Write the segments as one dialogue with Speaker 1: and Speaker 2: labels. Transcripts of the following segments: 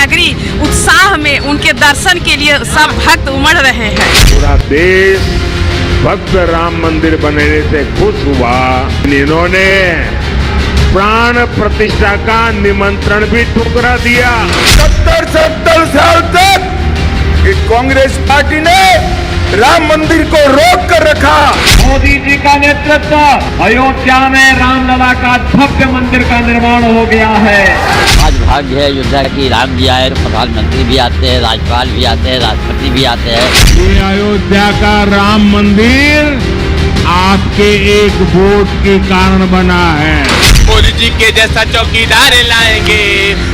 Speaker 1: नगरी उत्साह में उनके दर्शन के लिए सब भक्त उमड़ रहे हैं।
Speaker 2: पूरा देश भक्त राम मंदिर बनने से खुश हुआ। इन्होंने प्राण प्रतिष्ठा का निमंत्रण भी ठुकरा दिया।
Speaker 3: 70 साल तक कांग्रेस पार्टी ने राम मंदिर को रोक कर रखा।
Speaker 4: मोदी जी का नेतृत्व, अयोध्या में रामलला का भव्य मंदिर का निर्माण हो गया है।
Speaker 5: आज भाग्य है अयोध्या की, राम भी आए, प्रधानमंत्री भी आते हैं, राज्यपाल भी आते हैं, राष्ट्रपति भी आते हैं।
Speaker 2: ये अयोध्या का राम मंदिर आपके एक वोट के कारण बना है।
Speaker 6: मोदी जी के जैसा चौकीदार लाएंगे,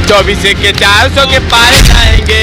Speaker 6: 24 के 400 के पार लाएंगे।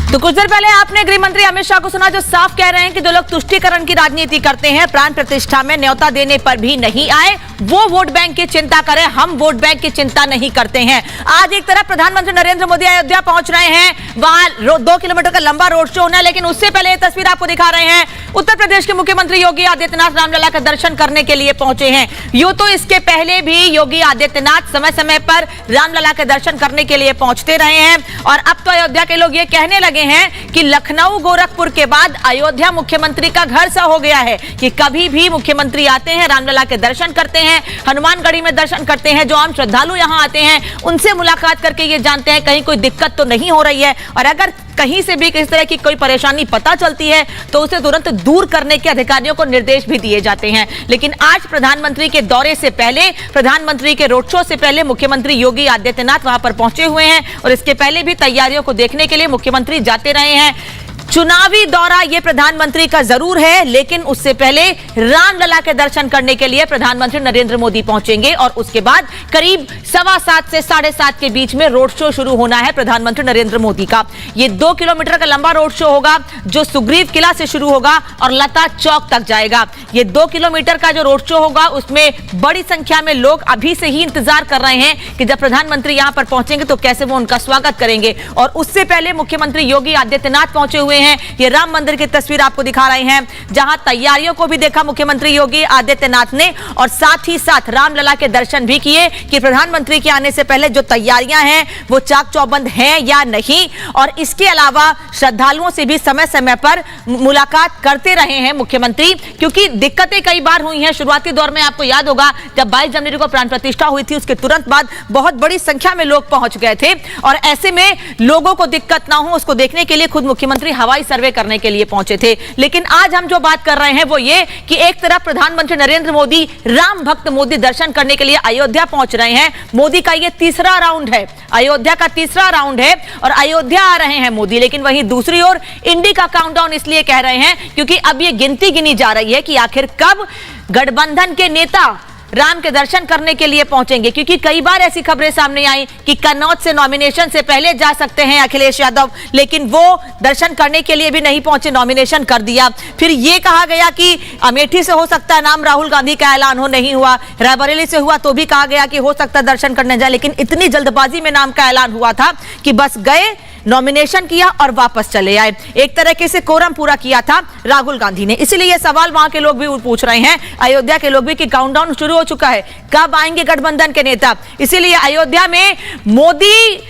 Speaker 7: तो कुछ देर पहले आपने गृह मंत्री अमित शाह को सुना, जो साफ कह रहे हैं कि जो लोग तुष्टीकरण की राजनीति करते हैं, प्राण प्रतिष्ठा में न्योता देने पर भी नहीं आए, वो वोट बैंक की चिंता करें, हम वोट बैंक की चिंता नहीं करते हैं। आज एक तरफ प्रधानमंत्री नरेंद्र मोदी अयोध्या पहुंच रहे हैं, वहां 2 किलोमीटर का लंबा रोड शो होना है, लेकिन उससे पहले ये तस्वीर आपको दिखा रहे हैं। उत्तर प्रदेश के मुख्यमंत्री योगी आदित्यनाथ रामलला का दर्शन करने के लिए पहुंचे हैं। यूं तो इसके पहले भी योगी आदित्यनाथ समय समय पर रामलला के दर्शन करने के लिए पहुंचते रहे हैं, और अब तो अयोध्या के लोग ये कहने लगे हैं कि लखनऊ गोरखपुर के बाद अयोध्या मुख्यमंत्री का घर सा हो गया है, कि कभी भी मुख्यमंत्री आते हैं, रामलला के दर्शन करते हैं, हनुमानगढ़ी में दर्शन करते हैं। जो आम श्रद्धालु यहां आते हैं उनसे मुलाकात करके ये जानते हैं कहीं कोई दिक्कत तो नहीं हो रही है, और अगर कहीं से भी किसी तरह की कोई परेशानी पता चलती है तो उसे तुरंत दूर करने के अधिकारियों को निर्देश भी दिए जाते हैं। लेकिन आज प्रधानमंत्री के दौरे से पहले, प्रधानमंत्री के रोड शो से पहले मुख्यमंत्री योगी आदित्यनाथ वहां पर पहुंचे हुए हैं, और इसके पहले भी तैयारियों को देखने के लिए मुख्यमंत्री जाते रहे हैं। चुनावी दौरा ये प्रधानमंत्री का जरूर है, लेकिन उससे पहले रामलला के दर्शन करने के लिए प्रधानमंत्री नरेंद्र मोदी पहुंचेंगे, और उसके बाद करीब 7:15 से 7:30 के बीच में रोड शो शुरू होना है प्रधानमंत्री नरेंद्र मोदी का। ये 2 किलोमीटर का लंबा रोड शो होगा, जो सुग्रीव किला से शुरू होगा और लता चौक तक जाएगा। ये 2 किलोमीटर का जो रोड शो होगा, उसमें बड़ी संख्या में लोग अभी से ही इंतजार कर रहे हैं कि जब प्रधानमंत्री यहां पर पहुंचेंगे तो कैसे वो उनका स्वागत करेंगे। और उससे पहले मुख्यमंत्री योगी आदित्यनाथ पहुंचे हुए हैं। ये राम मंदिर की तस्वीर आपको दिखा रहे हैं, जहां तैयारियों को भी देखा मुख्यमंत्री योगी आदित्यनाथ ने, और साथ ही साथ रामलला के दर्शन भी किए कि प्रधानमंत्री के आने से पहले जो तैयारियां हैं वो चाक चौबंद हैं या नहीं। और इसके अलावा श्रद्धालुओं से भी समय समय पर मुलाकात करते रहे हैं मुख्यमंत्री, क्योंकि दिक्कतें कई बार हुई हैं। शुरुआती दौर में आपको याद होगा, जब 22 जनवरी को प्राण प्रतिष्ठा हुई थी, उसके तुरंत बाद बहुत बड़ी संख्या में लोग पहुंच गए थे, और ऐसे में लोगों को दिक्कत ना हो उसको देखने के लिए खुद मुख्यमंत्री हवाई सर्वे करने के लिए पहुंचे थे। लेकिन आज हम जो बात कर रहे हैं वो ये कि एक तरफ प्रधानमंत्री नरेंद्र मोदी राम भक्त मोदी दर्शन करने के लिए अयोध्या पहुंच रहे हैं। मोदी का ये तीसरा राउंड है, अयोध्या का तीसरा राउंड है, और अयोध्या आ रहे हैं मोदी। लेकिन वहीं दूसरी ओर इंडी का काउंटडाउन इसलिए कह रहे हैं क्योंकि अब ये गिनती गिनी जा रही है कि आखिर कब गठबंधन के नेता राम के दर्शन करने के लिए पहुंचेंगे। क्योंकि कई बार ऐसी खबरें सामने आई कि कन्नौज से नॉमिनेशन से पहले जा सकते हैं अखिलेश यादव, लेकिन वो दर्शन करने के लिए भी नहीं पहुंचे, नॉमिनेशन कर दिया। फिर ये कहा गया कि अमेठी से हो सकता है नाम राहुल गांधी का ऐलान हो, नहीं हुआ। रायबरेली से हुआ तो भी कहा गया कि हो सकता है दर्शन करने जाए, लेकिन इतनी जल्दबाजी में नाम का ऐलान हुआ था कि बस गए, नॉमिनेशन किया और वापस चले आए। एक तरीके से कोरम पूरा किया था राहुल गांधी ने। इसलिए ये सवाल वहां के लोग भी पूछ रहे हैं, अयोध्या के लोग भी, कि काउंटडाउन शुरू हो चुका है, कब आएंगे गठबंधन के नेता। इसीलिए अयोध्या में मोदी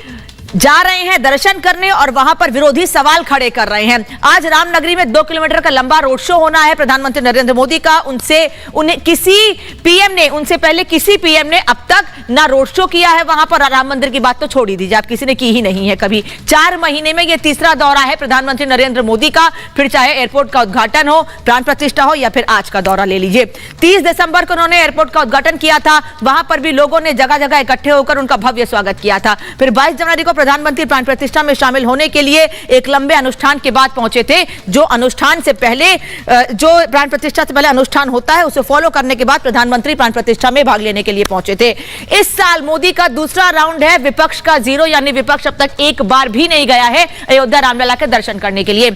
Speaker 7: जा रहे हैं दर्शन करने, और वहां पर विरोधी सवाल खड़े कर रहे हैं। आज रामनगरी में 2 किलोमीटर का लंबा रोड शो होना है प्रधानमंत्री नरेंद्र मोदी का। उन्हें किसी पीएम ने, उनसे पहले किसी पीएम ने अब तक ना रोड शो किया है वहां पर। राम मंदिर की बात तो छोड़ ही दीजिए, आप किसी ने की ही नहीं है कभी। 4 महीने में यह तीसरा दौरा है प्रधानमंत्री नरेंद्र मोदी का, फिर चाहे एयरपोर्ट का उद्घाटन हो, प्राण प्रतिष्ठा हो, या फिर आज का दौरा ले लीजिए। 30 दिसंबर को उन्होंने एयरपोर्ट का उद्घाटन किया था, वहां पर भी लोगों ने जगह जगह इकट्ठे होकर उनका भव्य स्वागत किया था। फिर 22 जनवरी को प्रधानमंत्री प्राण प्रतिष्ठा में शामिल होने के लिए एक लंबे अनुष्ठान के बाद पहुंचे थे। जो अनुष्ठान से पहले, जो प्राण प्रतिष्ठा से पहले अनुष्ठान होता है, उसे फॉलो करने के बाद प्रधानमंत्री प्राण प्रतिष्ठा में भाग लेने के लिए पहुंचे थे। इस साल मोदी का दूसरा राउंड है, विपक्ष का 0, यानी विपक्ष अब तक एक बार भी नहीं गया है अयोध्या रामलला के दर्शन करने के लिए।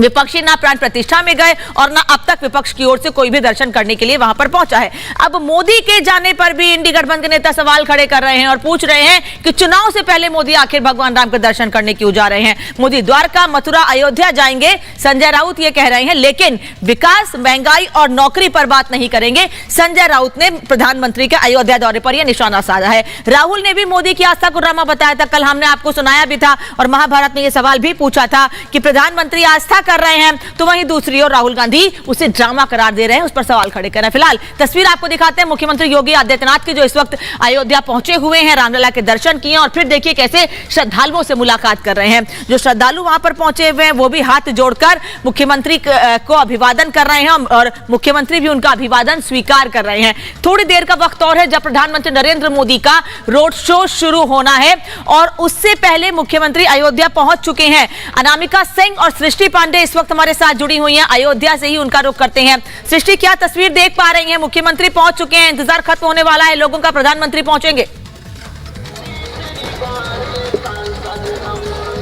Speaker 7: विपक्षी ना प्राण प्रतिष्ठा में गए और ना अब तक विपक्ष की ओर से कोई भी दर्शन करने के लिए वहां पर पहुंचा है। अब मोदी के जाने पर भी इंडी गठबंधन के नेता सवाल खड़े कर रहे हैं और पूछ रहे हैं कि चुनाव से पहले मोदी आखिर भगवान राम के दर्शन करने क्यों जा रहे हैं। मोदी द्वारका, मथुरा, अयोध्या जाएंगे, संजय राउत ये कह रहे हैं, लेकिन विकास, महंगाई और नौकरी पर बात नहीं करेंगे। संजय राउत ने प्रधानमंत्री के अयोध्या दौरे पर यह निशाना साधा है। राहुल ने भी मोदी की आस्था को ड्रामा बताया था, कल हमने आपको सुनाया भी था और महाभारत में यह सवाल भी पूछा था कि प्रधानमंत्री आस्था कर रहे हैं तो वहीं दूसरी ओर राहुल गांधी उसे ड्रामा करार दे रहे हैं, उस पर सवाल खड़े कर रहे हैं। फिलहाल तस्वीर आपको दिखाते हैं मुख्यमंत्री योगी आदित्यनाथ की, जो इस वक्त अयोध्या पहुंचे हुए हैं, रामलला के दर्शन किए और फिर देखिए कैसे श्रद्धालुओं से मुलाकात कर रहे हैं। जो श्रद्धालु वहां पर पहुंचे हुए हैं वो भी हाथ जोड़कर मुख्यमंत्री को अभिवादन कर रहे हैं और मुख्यमंत्री भी उनका अभिवादन स्वीकार कर रहे हैं। थोड़ी देर का वक्त और है जब प्रधानमंत्री नरेंद्र मोदी का रोड शो शुरू होना है और उससे पहले मुख्यमंत्री अयोध्या पहुंच चुके हैं। अनामिका सिंह और सृष्टि पांडे इस वक्त हमारे साथ जुड़ी हुई हैं, अयोध्या से ही उनका रुख करते हैं। सृष्टि, क्या तस्वीर देख पा रही हैं? मुख्यमंत्री पहुंच चुके हैं, इंतजार खत्म होने वाला है लोगों का, प्रधानमंत्री पहुंचेंगे।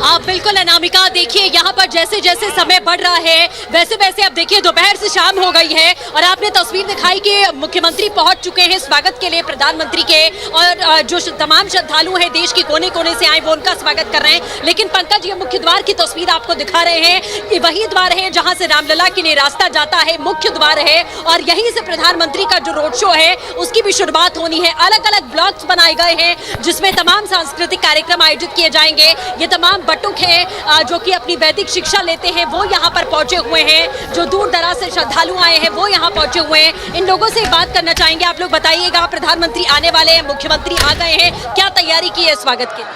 Speaker 8: आप बिल्कुल अनामिका, देखिए यहाँ पर जैसे जैसे समय बढ़ रहा है वैसे वैसे अब देखिए दोपहर से शाम हो गई है और आपने तस्वीर दिखाई कि मुख्यमंत्री पहुंच चुके हैं स्वागत के लिए प्रधानमंत्री के, और जो तमाम श्रद्धालु हैं देश के कोने कोने से आए वो उनका स्वागत कर रहे हैं। लेकिन पंकज, ये मुख्य द्वार की तस्वीर आपको दिखा रहे हैं, ये वही द्वार है जहाँ से रामलला की रास्ता जाता है, मुख्य द्वार है और यहीं से प्रधानमंत्री का जो रोड शो है उसकी भी शुरुआत होनी है। अलग अलग ब्लॉक्स बनाए गए हैं जिसमें तमाम सांस्कृतिक कार्यक्रम आयोजित किए जाएंगे। ये तमाम बटुक हैं जो कि अपनी वैदिक शिक्षा लेते हैं वो यहाँ पर पहुंचे हुए हैं, जो दूर दराज से श्रद्धालु आए हैं वो यहाँ पहुंचे हुए हैं। इन लोगों से बात करना चाहेंगे। आप लोग बताइएगा, प्रधानमंत्री आने वाले हैं, मुख्यमंत्री आ गए हैं, क्या तैयारी की है स्वागत के लिए?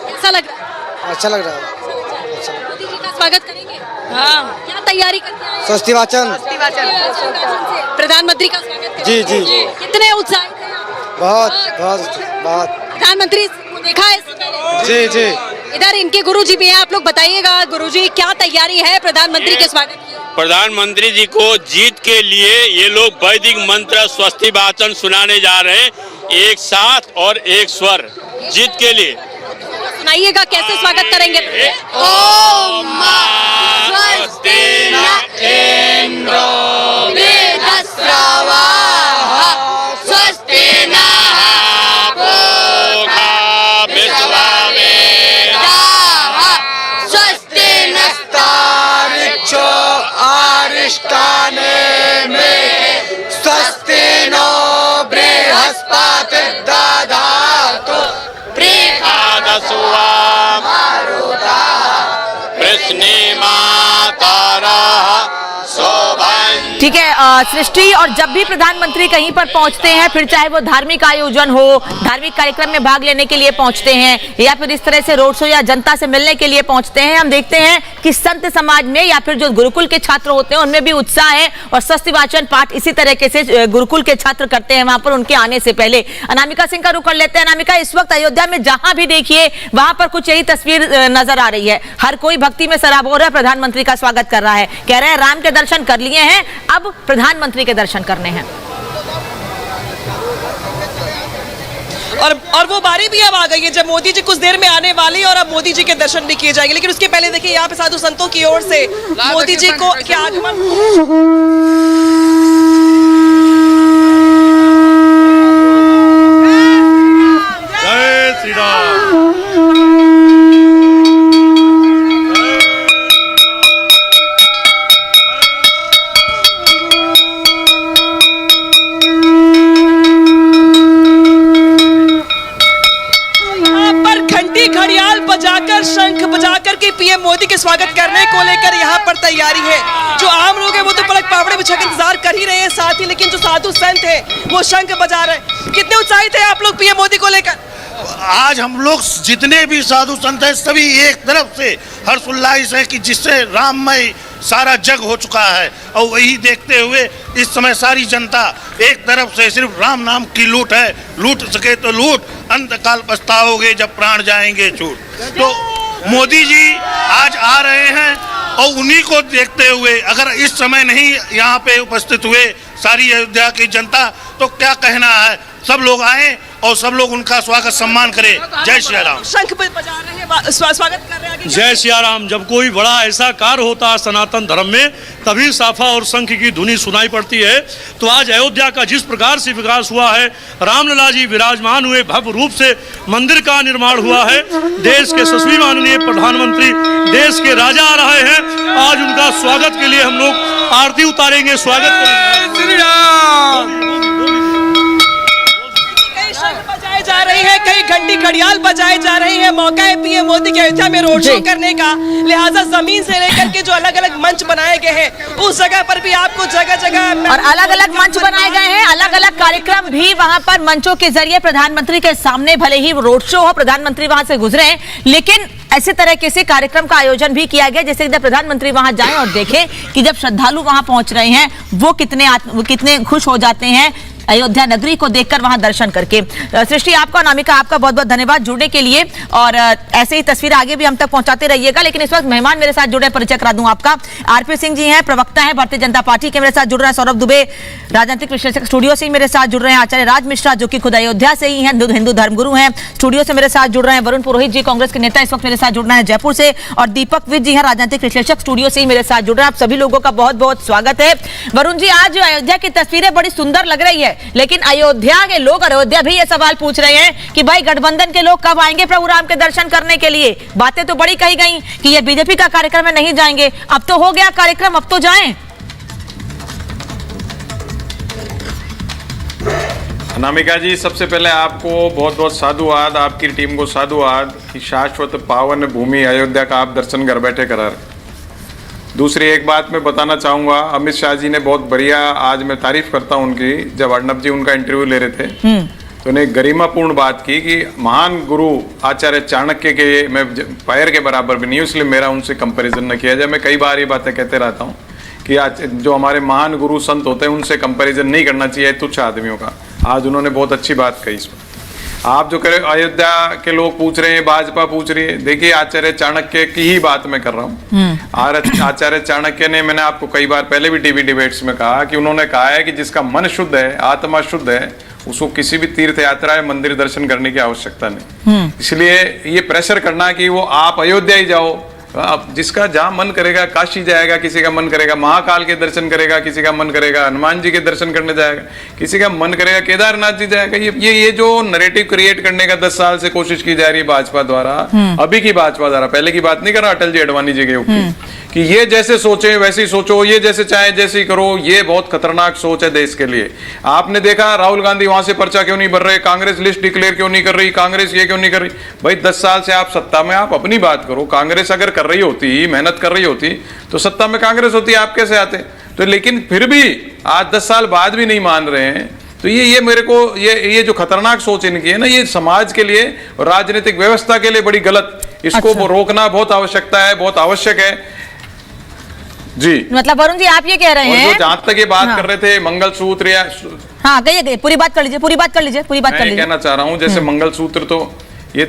Speaker 8: कैसा लग रहा है?
Speaker 9: अच्छा लग रहा है।
Speaker 8: मोदी जी का स्वागत करेंगे? हाँ। क्या तैयारी करके आए?
Speaker 9: स्वस्ति वाचन
Speaker 8: प्रधानमंत्री का स्वागत करेंगे।
Speaker 9: जी जी।
Speaker 8: कितने उत्साहित हैं आप?
Speaker 9: बहुत बहुत बहुत।
Speaker 8: प्रधानमंत्री को देखा है इससे पहले?
Speaker 9: जी जी।
Speaker 8: इधर इनके गुरुजी भी हैं, आप लोग बताइएगा गुरुजी क्या तैयारी है प्रधानमंत्री के स्वागत की?
Speaker 10: प्रधानमंत्री जी को जीत के लिए ये लोग वैदिक मंत्र स्वस्ति वाचन सुनाने जा रहे हैं, एक साथ और एक स्वर, जीत के लिए।
Speaker 8: सुनाइएगा कैसे स्वागत करेंगे?
Speaker 10: ओम स्वस्ति न इंद्रो वृहस्पतिः स्वस्ति नः पूषा विश्ववेदाः स्वस्ति नस्तार्क्ष्यो अरिष्टाने मे स्वस्ति नो बृहस्पतिर्दधातु
Speaker 7: ठीक है सृष्टि, और जब भी प्रधानमंत्री कहीं पर पहुंचते हैं, फिर चाहे वो धार्मिक आयोजन हो, धार्मिक कार्यक्रम में भाग लेने के लिए पहुंचते हैं या फिर इस तरह से रोड शो या जनता से मिलने के लिए पहुंचते हैं, हम देखते हैं कि संत समाज में या फिर जो गुरुकुल के छात्र होते हैं उनमें भी उत्साह है और स्वस्ति वाचन पाठ इसी तरीके से गुरुकुल के छात्र करते हैं वहां पर उनके आने से पहले। अनामिका सिंह का रुख कर लेते हैं। अनामिका, इस वक्त अयोध्या में जहां भी देखिए वहां पर कुछ यही तस्वीर नजर आ रही है, हर कोई भक्ति में सराबोर है, प्रधानमंत्री का स्वागत कर रहा है, कह रहे हैं राम के दर्शन कर लिए हैं, अब प्रधानमंत्री के दर्शन करने हैं।
Speaker 11: और वो बारी भी अब आ गई है जब मोदी जी कुछ देर में आने वाले और अब मोदी जी के दर्शन भी किए जाएंगे। लेकिन उसके पहले देखिए यहाँ पे साधु संतों की ओर से मोदी जी को क्या आगमन।
Speaker 10: जय श्री राम।
Speaker 11: घड़ियाल बजाकर, शंख बजाकर के पीएम मोदी के स्वागत करने को लेकर यहाँ पर तैयारी है। जो आम लोग हैं वो तो पलक पावड़े बिछा कर इंतजार कर ही रहे हैं, साथ ही लेकिन जो साधु संत हैं वो शंख बजा रहे हैं। कितने उत्साहित हैं आप लोग पीएम मोदी को लेकर?
Speaker 12: आज हम लोग जितने भी साधु संत हैं सभी एक तरफ से हर्षोल्लास है कि जिससे राममय सारा जग हो चुका है, और वही देखते हुए इस समय सारी जनता एक तरफ से सिर्फ राम नाम की लूट है, लूट सके तो लूट, अंतकाल पछताओगे जब प्राण जाएंगे छूट। तो मोदी जी आज आ रहे हैं और उन्हीं को देखते हुए अगर इस समय नहीं यहाँ पे उपस्थित हुए सारी अयोध्या की जनता तो क्या कहना है। सब लोग आए और सब लोग उनका स्वागत सम्मान करें। जय श्री राम।
Speaker 11: शंख बजा रहे हैं, स्वागत कर रहे हैं आगे।
Speaker 13: जय सिया राम। जब कोई बड़ा ऐसा कार्य होता है सनातन धर्म में, तभी साफा और शंख की धुनी सुनाई पड़ती है। तो आज अयोध्या का जिस प्रकार से विकास हुआ है, रामलला जी विराजमान हुए, भव्य रूप से मंदिर का निर्माण हुआ है। देश के यशस्वी माननीय प्रधानमंत्री, देश के राजा आ रहे हैं। आज उनका स्वागत के लिए हम लोग आरती उतारेंगे, स्वागत करेंगे।
Speaker 11: श्री राम। बजाए जा रही है, कई घंटी घड़ियाल बजाए जा रही है। मौका है पीएम मोदी के अयोध्या में रोड शो करने का, लिहाजा जमीन से लेकर के जो अलग अलग मंच बनाए गए हैं, उस जगह पर भी आपको जगह जगह
Speaker 7: और अलग अलग मंच बनाए गए हैं, अलग अलग कार्यक्रम भी वहां पर मंचों के जरिए प्रधानमंत्री के सामने, भले ही रोड शो हो, प्रधानमंत्री वहां से गुजरे, लेकिन ऐसे तरीके से कार्यक्रम का आयोजन भी किया गया जैसे जब प्रधानमंत्री वहां जाएं और देखें कि जब श्रद्धालु वहां पहुंच रहे हैं वो कितने खुश हो जाते हैं अयोध्या नगरी को देखकर, वहां दर्शन करके। सृष्टि, आपका, अनामिका, आपका बहुत बहुत धन्यवाद जुड़ने के लिए, और ऐसे ही तस्वीर आगे भी हम तक पहुंचाते रहिएगा। लेकिन इस वक्त मेहमान मेरे साथ जुड़े, परिचय करा दूं आपका। आरपी सिंह जी हैं, प्रवक्ता हैं भारतीय जनता पार्टी के, मेरे साथ जुड़ रहे हैं। सौरभ दुबे, राजनीतिक विश्लेषक, स्टूडियो से मेरे साथ जुड़ रहे हैं। आचार्य राज मिश्रा, जो कि खुद अयोध्या से ही हैं, हिंदू धर्मगुरु हैं, स्टूडियो से मेरे साथ जुड़ रहे हैं। वरुण पुरोहित जी, कांग्रेस के नेता, इस वक्त मेरे साथ जुड़ रहे हैं जयपुर से। और दीपक विज जी हैं, राजनीतिक विश्लेषक, स्टूडियो से ही मेरे साथ जुड़ रहे हैं। आप सभी लोगों का बहुत बहुत स्वागत है। वरुण जी, आज अयोध्या की तस्वीरें बड़ी सुंदर लग रही है, लेकिन अयोध्या के लोग, अयोध्या भी ये सवाल पूछ रहे हैं कि भाई गठबंधन के लोग कब आएंगे प्रभु राम के दर्शन करने के लिए। बातें तो बड़ी कही गई कि ये बीजेपी का कार्यक्रम है, नहीं जाएंगे। अब तो हो गया कार्यक्रम, अब तो जाएं।
Speaker 14: अनामिका जी, सबसे पहले आपको बहुत बहुत साधुवाद, आपकी टीम को साधुवाद कि शाश्वत पावन भूमि अयोध्या का आप दर्शन घर बैठे करा रहे। दूसरी एक बात मैं बताना चाहूँगा, अमित शाह जी ने बहुत बढ़िया, आज मैं तारीफ करता हूँ उनकी, जब अर्नब जी उनका इंटरव्यू ले रहे थे तो उन्हें गरिमापूर्ण बात की कि महान गुरु आचार्य चाणक्य के मैं पैर के बराबर भी नहीं हूँ, इसलिए मेरा उनसे कंपैरिजन न किया जाए। मैं कई बार ये बातें कहते रहता हूँ कि आज जो हमारे महान गुरु संत होते हैं उनसे कंपैरिजन नहीं करना चाहिए तुच्छ आदमियों का। आज उन्होंने बहुत अच्छी बात कही इस पर। आप जो करें, अयोध्या के लोग पूछ रहे हैं, भाजपा पूछ रही है, देखिए आचार्य चाणक्य की ही बात मैं कर रहा हूँ। आचार्य चाणक्य ने, मैंने आपको कई बार पहले भी टीवी डिबेट्स में कहा कि उन्होंने कहा है कि जिसका मन शुद्ध है, आत्मा शुद्ध है, उसको किसी भी तीर्थ यात्रा या मंदिर दर्शन करने की आवश्यकता नहीं। इसलिए ये प्रेशर करना कि वो आप अयोध्या ही जाओ, अब जिसका जहां मन करेगा काशी जाएगा, किसी का मन करेगा महाकाल के दर्शन करेगा, किसी का मन करेगा हनुमान जी के दर्शन करने जाएगा, किसी का मन करेगा केदारनाथ जी जाएगा। ये जो नैरेटिव क्रिएट करने का 10 साल से कोशिश की जा रही है भाजपा द्वारा, अभी की भाजपा द्वारा, पहले की बात नहीं कर रहा, अटल जी अडवाणी जी के ऊपर, कि ये जैसे सोचे वैसे ही सोचो, ये जैसे चाहे जैसे ही करो, ये बहुत खतरनाक सोच है देश के लिए। आपने देखा राहुल गांधी वहां से पर्चा क्यों नहीं भर रहे, कांग्रेस लिस्ट डिक्लेयर क्यों नहीं कर रही, कांग्रेस ये क्यों नहीं कर रही। भाई 10 साल से आप सत्ता में, आप अपनी बात करो। कांग्रेस अगर कर रही होती, मेहनत कर रही होती, तो सत्ता में कांग्रेस होती, आप कैसे आते। तो लेकिन फिर भी आज 10 साल बाद भी नहीं मान रहे हैं। तो ये मेरे को ये जो खतरनाक सोच इनकी है ना, ये समाज के लिए, राजनीतिक व्यवस्था के लिए बड़ी गलत, इसको रोकना बहुत आवश्यकता है, बहुत आवश्यक है जी। मतलब
Speaker 7: वरुण जी, आप ये कह रहे हैं,
Speaker 14: जहां तक ये बात कर रहे थे मंगलसूत्र या,
Speaker 7: हाँ कहिए, पूरी बात कर लीजिए, पूरी बात कर लीजिए।
Speaker 14: मैं कहना चाह रहा हूँ, जैसे मंगलसूत्र तो ये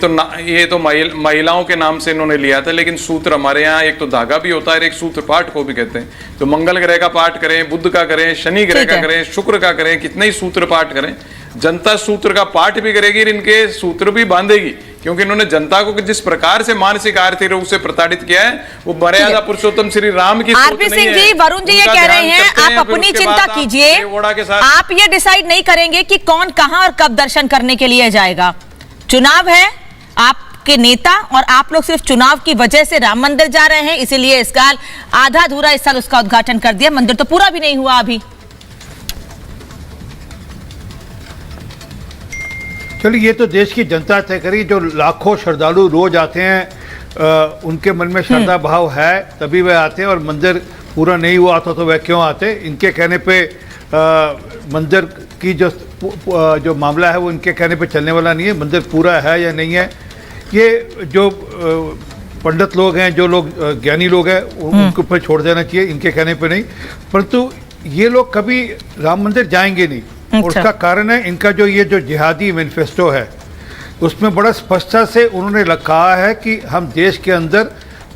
Speaker 14: तो महिलाओं के नाम से इन्होंने लिया था, लेकिन सूत्र हमारे यहाँ एक तो धागा भी होता है और एक सूत्र पाठ को भी कहते हैं। तो मंगल ग्रह का पाठ करें, बुध का करें, शनि ग्रह का करें, शुक्र का करें, कितने ही सूत्र पाठ करें, जनता सूत्र का पाठ भी करेगी, इनके सूत्र भी बांधेगी, क्योंकि इन्होंने जनता को जिस प्रकार से मानसिक आर्थिक रूप से प्रताड़ित किया है, वो मर्यादा पुरुषोत्तम श्री राम की
Speaker 7: आरपी सिंह जी, वरुण जी ये कह रहे हैं, आप अपनी चिंता कीजिए, आप ये डिसाइड नहीं करेंगे कि कौन कहां और कब दर्शन करने के लिए जाएगा। चुनाव है, आपके नेता और आप लोग सिर्फ चुनाव की वजह से राम मंदिर जा रहे हैं, इसीलिए इस साल आधा अधूरा, इस साल उसका उद्घाटन कर दिया, मंदिर तो पूरा भी नहीं हुआ अभी।
Speaker 15: चलिए, ये तो देश की जनता तय करेगी। जो लाखों श्रद्धालु रोज आते हैं, उनके मन में श्रद्धा भाव है तभी वह आते हैं, और मंदिर पूरा नहीं हुआ तो वह क्यों आते। इनके कहने पे मंदिर की जो मामला है वो इनके कहने पे चलने वाला नहीं है। मंदिर पूरा है या नहीं है, ये जो पंडित लोग हैं, जो लोग ज्ञानी लोग हैं, उनके ऊपर छोड़ देना चाहिए, इनके कहने पे नहीं। परंतु ये लोग कभी राम मंदिर जाएंगे नहीं। और उसका कारण है इनका जो जिहादी मैनिफेस्टो है, उसमें बड़ा स्पष्टता से उन्होंने कहा है कि हम देश के अंदर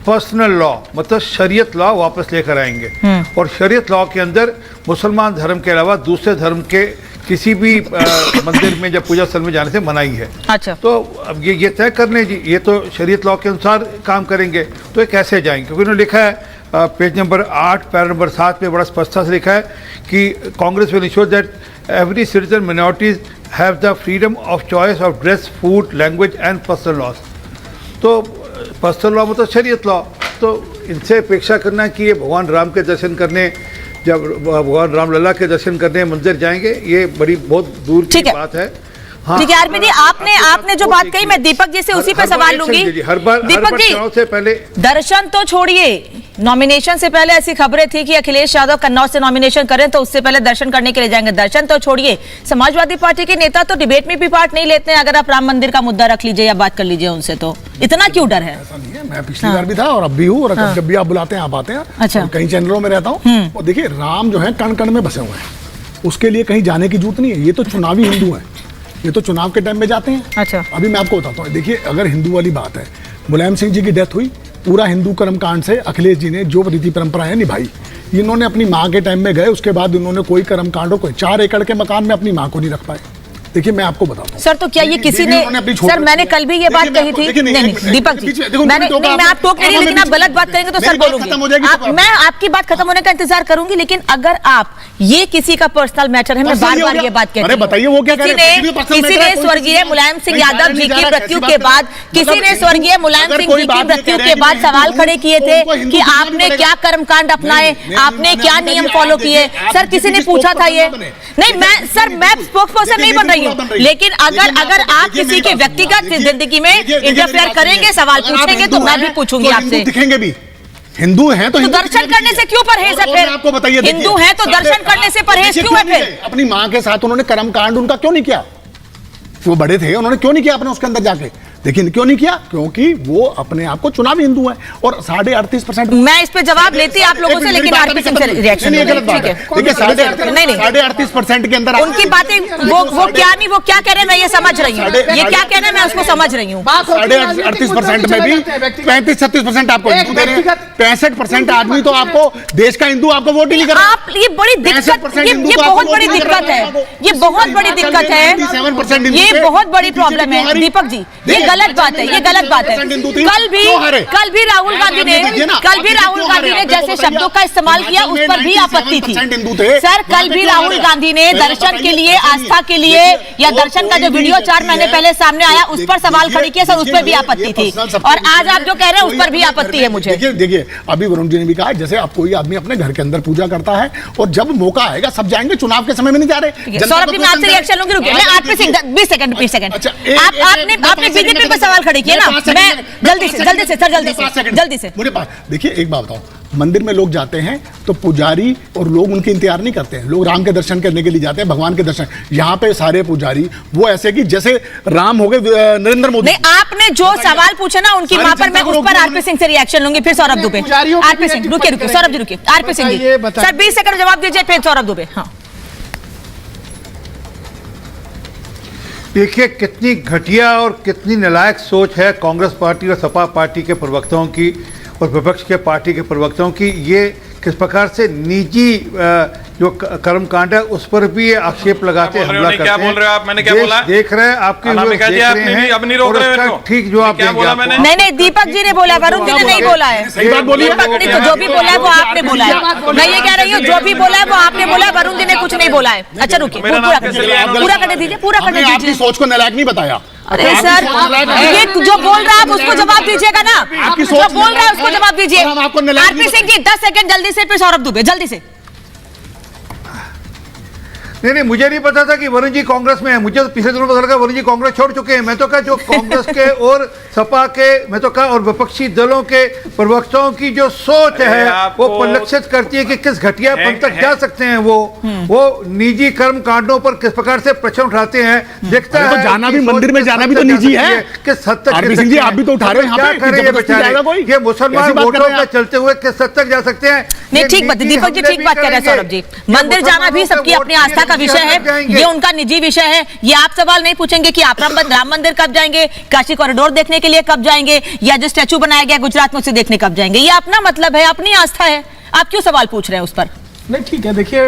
Speaker 15: पर्सनल लॉ, मतलब शरीयत लॉ वापस लेकर आएंगे, और शरीयत लॉ के अंदर मुसलमान धर्म के अलावा दूसरे धर्म के किसी भी मंदिर में जब पूजा स्थल में जाने से मनाही है।
Speaker 7: अच्छा,
Speaker 15: तो अब ये तय करने जी, ये तो शरीयत लॉ के अनुसार काम करेंगे, तो ये कैसे जाएंगे? क्योंकि उन्होंने लिखा है पेज नंबर 8 पैरा नंबर 7 में बड़ा स्पष्टता से लिखा है कि Congress will ensure that every citizen minorities have the freedom of choice of dress, food, language and personal laws. तो पर्सनल लॉ मतलब शरीयत लॉ, तो इनसे अपेक्षा करना कि ये भगवान राम के दर्शन करने, जब भगवान रामलला के दर्शन करने मंदिर जाएंगे, ये बड़ी बहुत दूर की बात है। हाँ,
Speaker 7: ठीक है आरपी जी, आपने जो बात कही, मैं दीपक जी से उसी पे सवाल लूंगी। दीपक जी,
Speaker 15: से पहले
Speaker 7: दर्शन तो छोड़िए, नॉमिनेशन से पहले ऐसी खबरें थी कि अखिलेश यादव कन्नौज से नॉमिनेशन करें तो उससे पहले दर्शन करने के लिए जाएंगे। दर्शन तो छोड़िए, समाजवादी पार्टी के नेता तो डिबेट में भी पार्ट नहीं लेते हैं। अगर आप राम मंदिर का मुद्दा रख लीजिए या बात कर लीजिए उनसे, तो इतना क्यों डर है?
Speaker 16: ऐसा नहीं है, मैं पिछली बार भी था और अब भी हूँ, और जब भी आप बुलाते हैं आप आते हैं।
Speaker 7: अच्छा,
Speaker 16: कई चैनलों में रहता हूँ। और देखिए, राम जो है कण कण में बसे हुए हैं, उसके लिए कहीं जाने की जरूरत नहीं है। ये तो चुनावी हिंदू है, ये तो चुनाव के टाइम में जाते हैं।
Speaker 7: अच्छा,
Speaker 16: अभी मैं आपको बताता हूँ, देखिए अगर हिंदू वाली बात है, मुलायम सिंह जी की डेथ हुई, पूरा हिंदू कर्मकांड से अखिलेश जी ने जो रीति परंपराएं निभाई, इन्होंने अपनी माँ के टाइम में गए, उसके बाद इन्होंने कोई कर्मकांड, कोई 4 एकड़ के मकान में अपनी माँ को नहीं रख पाए। देखिए मैं आपको बताता हूँ
Speaker 7: सर, तो क्या ये किसी ने, सर मैंने कल भी ये बात कही थी। नहीं दीपक जी, मैं आप टोक नहीं, लेकिन आप गलत बात करेंगे तो सर बोलूंगी। मैं आपकी बात खत्म होने का इंतजार करूंगी, लेकिन अगर आप, ये किसी का पर्सनल मैटर है, मैं बार बार ये बात कहती हूँ।
Speaker 16: बताइए वो क्या
Speaker 7: किसी ने स्वर्गीय मुलायम सिंह यादव जी की मृत्यु के बाद, किसी ने स्वर्गीय मुलायम सिंह जी की मृत्यु के बाद सवाल खड़े किए थे कि आपने क्या कर्मकांड अपनाए, आपने क्या नियम फॉलो किए। सर किसी ने पूछा था ये? नहीं, मैं स्पोक्स पर्सन नहीं बन रही हूँ, लेकिन अगर आप किसी के व्यक्तिगत जिंदगी में इंटरफेयर करेंगे, सवाल पूछेंगे, तो मैं भी पूछूंगी आपसे।
Speaker 16: दिखेंगे भी, हिंदू हैं तो
Speaker 7: दर्शन करने से क्यों परहेज है फिर?
Speaker 16: आपको बताइए,
Speaker 7: हिंदू हैं तो दर्शन करने से परहेज क्यों है फिर?
Speaker 16: अपनी माँ के साथ उन्होंने कर्मकांड उनका क्यों नहीं किया? वो बड़े थे, उन्होंने क्यों नहीं किया अपने उसके अंदर जाके? लेकिन क्यों नहीं किया? क्योंकि वो अपने आप को चुनावी हिंदू है। और 38.5%,
Speaker 7: मैं इस पे जवाब लेती आपको लोगों से, लेकिन आरपी सिंह से रिएक्शन
Speaker 16: नहीं, गलत बात है। देखिए 38.5% के अंदर
Speaker 7: उनकी बातें, वो क्या कह रहे हैं, मैं ये समझ रही हूँ। ये क्या कह रहे हैं मैं उसको समझ रही हूँ।
Speaker 16: 38% में भी 35-36% आपको हिंदू दे रहे हैं, 65% आदमी तो आपको देश का हिंदू आपको वोट ही नहीं कर रहा।
Speaker 7: आप, ये बड़ी दिक्कत, ये बहुत बड़ी दिक्कत है, ये बहुत बड़ी दिक्कत है, ये बहुत बड़ी प्रॉब्लम है दीपक जी। ये गलत बात है, ये गलत बात है। कल भी राहुल गांधी ने जैसे शब्दों का इस्तेमाल किया, उस पर भी आपत्ति थी। सर कल भी राहुल गांधी ने दर्शन के लिए, आस्था के लिए, या दर्शन का जो वीडियो 4 महीने पहले सामने आया, उस पर सवाल खड़ी किया। सर उस पर भी आपत्ति थी, और आज आप जो कह रहे हैं उस पर भी आपत्ति है मुझे।
Speaker 16: देखिए अभी वरुण जी ने भी कहा, जैसे आप कोई आदमी अपने घर के अंदर पूजा करता है, और जब मौका आएगा सब जाएंगे, चुनाव के समय में नहीं जा रहे।
Speaker 7: सौरभ जी मैं आपसे रिएक्शन लूंगी, रुकिए, मैं आरपी सिंह 20 सेकंड आपने बीजेपी पर सवाल खड़े किए ना, मैं जल्दी से
Speaker 16: मुझे बात देखिए, एक बात बताओ, मंदिर में लोग जाते हैं तो पुजारी और लोग उनके इंतजार नहीं करते हैं। लोग राम के दर्शन करने के लिए जाते हैं, भगवान के दर्शन। यहाँ पे सारे पुजारी वो ऐसे कि जैसे राम हो गए नरेंद्र मोदी।
Speaker 7: नहीं, आपने जो सवाल पूछा ना उनकी मां पर, मैं उस पर आरपी सिंह से रिएक्शन लूंगी, फिर सौरभ दुबे। आरपी सिंह रुकिए, सौरभ जी रुकिए, RP Singh ji sir 20 second जवाब दीजिए, फिर सौरभ दुबे। हाँ
Speaker 15: देखिए कितनी घटिया और कितनी नालायक सोच है कांग्रेस पार्टी और सपा पार्टी के प्रवक्ताओं की और विपक्ष के पार्टी के प्रवक्ताओं की। ये किस प्रकार से निजी जो कर्मकांड है उस पर भी ये आक्षेप लगाते हैं, हमला करते हैं।
Speaker 14: क्या बोल रहे हो आप? मैंने क्या बोला?
Speaker 15: देख रहे हैं आपकी
Speaker 14: अब नहीं रोक रहे हैं।
Speaker 15: ठीक जवाब देंगे।
Speaker 7: नहीं, दीपक जी ने बोला, वरुण जी ने नहीं बोला है।
Speaker 16: सही बात बोली है।
Speaker 7: तो जो भी बोला है वो आपने बोला है। मैं ये कह रही हूँ, जो भी बोला है वो आपने बोला है, वरुण जी ने कुछ नहीं बोला है। अच्छा रुकिए, पूरा करने दीजिए, पूरा करने दीजिए।
Speaker 16: आपकी सोच को नालायक नहीं बताया।
Speaker 7: अरे सर, ये जो बोल रहा है आप उसको जवाब दीजिएगा ना, जो बोल रहा है उसको जवाब दीजिए। आरपी सिंह जी 10 सेकंड जल्दी से, फिर सौरभ दुबे जल्दी से।
Speaker 15: नहीं, मुझे नहीं पता था कि वरुण जी कांग्रेस में है। मुझे तो पिछले दिनों पता लगा वरुण जी कांग्रेस छोड़ चुके हैं। मैं तो कहा जो कांग्रेस के और सपा के, मैं तो कहा और विपक्षी दलों के प्रवक्ताओं की जो सोच है वो परिलक्षित करती है कि किस घटिया पद तक जा सकते हैं वो निजी कर्म कांडों पर किस प्रकार से प्रश्न उठाते हैं। देखता है
Speaker 16: जाना भी, मंदिर में जाना भी तो निजी है।
Speaker 15: किस हद तक
Speaker 16: आप भी तो उठा रहे हो,
Speaker 15: क्या करें बेचारे, ये मुसलमान वोटों पर चलते हुए किस हद तक जा सकते हैं।
Speaker 7: नहीं ठीक बात, दीपक जी ठीक बात कह रहे हैं सौरभ जी। मंदिर जाना भी सबकी अपनी आस्था का विषय है, ये उनका निजी विषय है। ये आप सवाल नहीं पूछेंगे कि आप राम मंदिर कब जाएंगे, काशी कॉरिडोर देखने के लिए कब जाएंगे, या जो स्टैचू बनाया गया गुजरात में उसे देखने कब जाएंगे। ये अपना मतलब है, अपनी आस्था है। आप क्यों सवाल पूछ रहे हैं उस पर?
Speaker 17: नहीं ठीक है, देखिए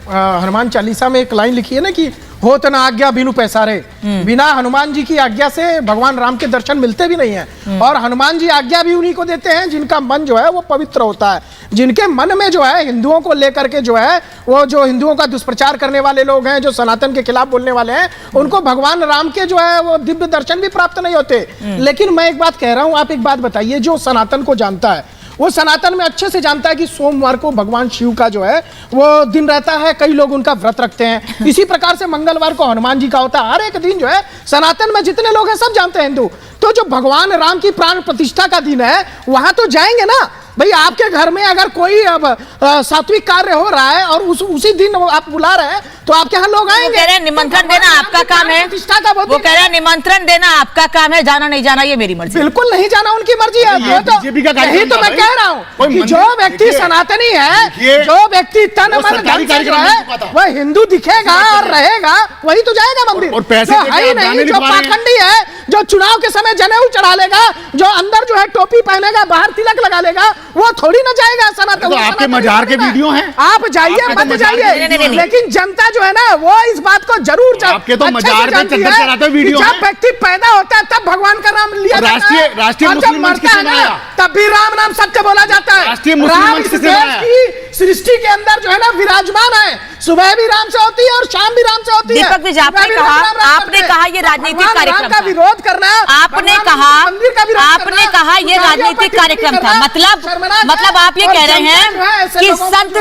Speaker 17: हनुमान चालीसा में एक लाइन लिखी है ना कि हो तो ना आज्ञा बिनु पैसारे। बिना हनुमान जी की आज्ञा से भगवान राम के दर्शन मिलते भी नहीं है। और हनुमान जी आज्ञा भी उन्हीं को देते हैं जिनका मन जो है वो पवित्र होता है, जिनके मन में जो है हिंदुओं को लेकर के जो है वो जो हिंदुओं का दुष्प्रचार करने वाले लोग हैं, जो सनातन के खिलाफ बोलने वाले हैं, उनको भगवान राम के जो है वो दिव्य दर्शन भी प्राप्त नहीं होते। लेकिन मैं एक बात कह रहा हूं, आप एक बात बताइए, जो सनातन को जानता है वो सनातन में अच्छे से जानता है कि सोमवार को भगवान शिव का जो है वो दिन रहता है, कई लोग उनका व्रत रखते हैं। इसी प्रकार से मंगलवार को हनुमान जी का होता है। हर एक दिन जो है सनातन में जितने लोग हैं सब जानते हैं हिंदू। तो जो भगवान राम की प्राण प्रतिष्ठा का दिन है वहां तो जाएंगे ना भाई। आपके घर में अगर कोई अब सात्विक कार्य हो रहा है और उसी दिन आप बुला रहे हैं तो आपके यहाँ लोग आएंगे।
Speaker 7: कह रहे हैं निमंत्रण देना आपका काम है, वो कह रहे हैं निमंत्रण देना आपका काम है, जाना नहीं जाना ये मेरी मर्जी।
Speaker 17: बिल्कुल नहीं जाना उनकी मर्जी है। यही तो मैं कह रहा हूँ कि जो व्यक्ति सनातनी है, जो व्यक्ति तन मन धन से जो है वह हिंदू दिखेगा और रहेगा, वही तो जाएगा मंदिर। और पैसे है ही नहीं जो पाखंडी है, जो चुनाव के समय जनेऊ चढ़ा लेगा, जो अंदर जो है टोपी पहनेगा, बाहर तिलक लगा लेगा, वो थोड़ी ना जाएगा सनातन।
Speaker 16: तो आपके मजार के वीडियो हैं,
Speaker 17: आप जाइए मत जाइए, लेकिन जनता जो है ना वो इस बात को जरूर
Speaker 16: आपके तो मजार में चंदन चढ़ाते वीडियो
Speaker 17: जब व्यक्ति पैदा होता है तब भगवान का नाम लिया जाता है,
Speaker 16: राष्ट्रीय मुस्लिम मंच
Speaker 17: है ना तब भी राम नाम सत्य बोला जाता है।
Speaker 16: राष्ट्रीय मुस्लिम मंच
Speaker 17: इस देश की सृष्टि के अंदर जो है ना विराजमान है। सुबह भी राम से होती है और शाम भी राम से होती है।
Speaker 7: दीपक जी आपने कहा ये राजनीतिक कार्यक्रम
Speaker 17: का विरोध करना,
Speaker 7: आपने कहा ये राजनीतिक कार्यक्रम था। मतलब आप ये कह रहे हैं कि संत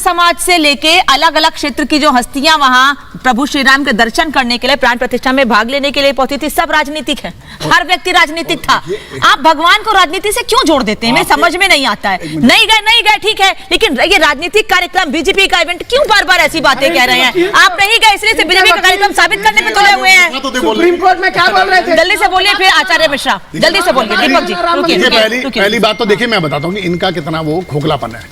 Speaker 7: समाज से लेके अलग अलग क्षेत्र की जो हस्तियां वहां प्रभु श्री राम के दर्शन करने के लिए प्राण प्रतिष्ठा में भाग लेने के लिए पहुंची थी, सब राजनीतिक है, हर व्यक्ति राजनीतिक था। आप भगवान को राजनीति से क्यों जोड़ देते हैं, मैं समझ में नहीं आता है। नहीं गए ठीक है, लेकिन ये राजनीतिक कार्यक्रम बीजेपी का इवेंट क्यों बार बार ऐसी बातें कह रहे हैं? आप नहीं गए इसलिए बीजेपी का कार्यक्रम साबित करने पे तुले हुए हैं।
Speaker 17: सुप्रीम कोर्ट में क्या बोल रहे थे?
Speaker 7: जल्दी से बोलिए, फिर आचार्य मिश्रा जल्दी से बोलिए। दीपक जी
Speaker 16: पहली बात तो देखिए मैं बताता हूँ कि इनका कितना वो खोखलापन है।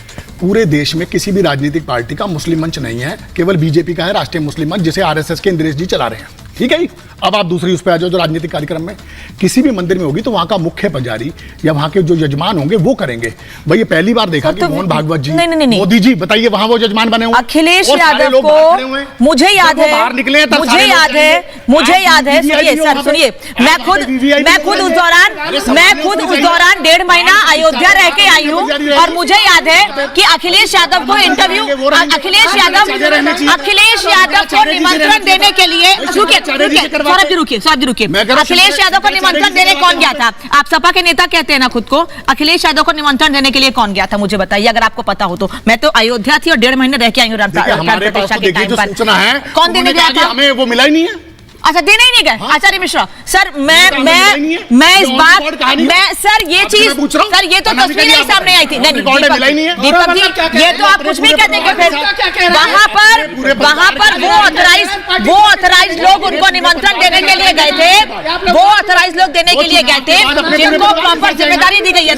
Speaker 16: पूरे देश में किसी भी राजनीतिक पार्टी का मुस्लिम मंच नहीं है, केवल बीजेपी का है राष्ट्रीय मुस्लिम मंच, जिसे आरएसएस के इंद्रेश जी चला रहे हैं। ठीक है। अब आप दूसरी उस पर आ जाओ, जो राजनीतिक कार्यक्रम में किसी भी मंदिर में होगी तो वहां का मुख्य पुजारी या वहां के जो यजमान होंगे वो करेंगे। भाई ये पहली बार देखा कि मोहन भागवत जी, मोदी जी, बताइए वहां वो यजमान बने हुए।
Speaker 7: अखिलेश यादव को मुझे याद है, सुनिए सर सुनिए, मैं खुद उस दौरान 1.5 महीना अयोध्या रह के आई हूँ और मुझे याद है कि अखिलेश यादव को इंटरव्यू, अखिलेश यादव को निमंत्रण देने के लिए सौरभ जी रुकिए, अखिलेश यादव को निमंत्रण देने कौन गया था? आप सपा के नेता कहते हैं ना खुद को, अखिलेश यादव को निमंत्रण देने के लिए कौन गया था मुझे बताइए, अगर आपको पता हो तो। मैं तो अयोध्या थी और 1.5 महीने रह के आई हूँ प्राण प्रतिष्ठा के टाइम पर। कौन देने गया था?
Speaker 16: हमें वो मिला ही नहीं है।
Speaker 7: अच्छा, देने ही नहीं गए। आचार्य मिश्रा सर, मैं इस बात, सर ये चीज, सर ये तो तस्वीरें ही सामने आई थी। दीपक जी ये तो आप कुछ भी कहते हैं, फिर वहां पर वो ऑथराइज लोग उनको निमंत्रण देने के लिए गए थे, वो ऑथराइज लोग देने के लिए गए थे जिनको प्रॉपर जिम्मेदारी दी गई है।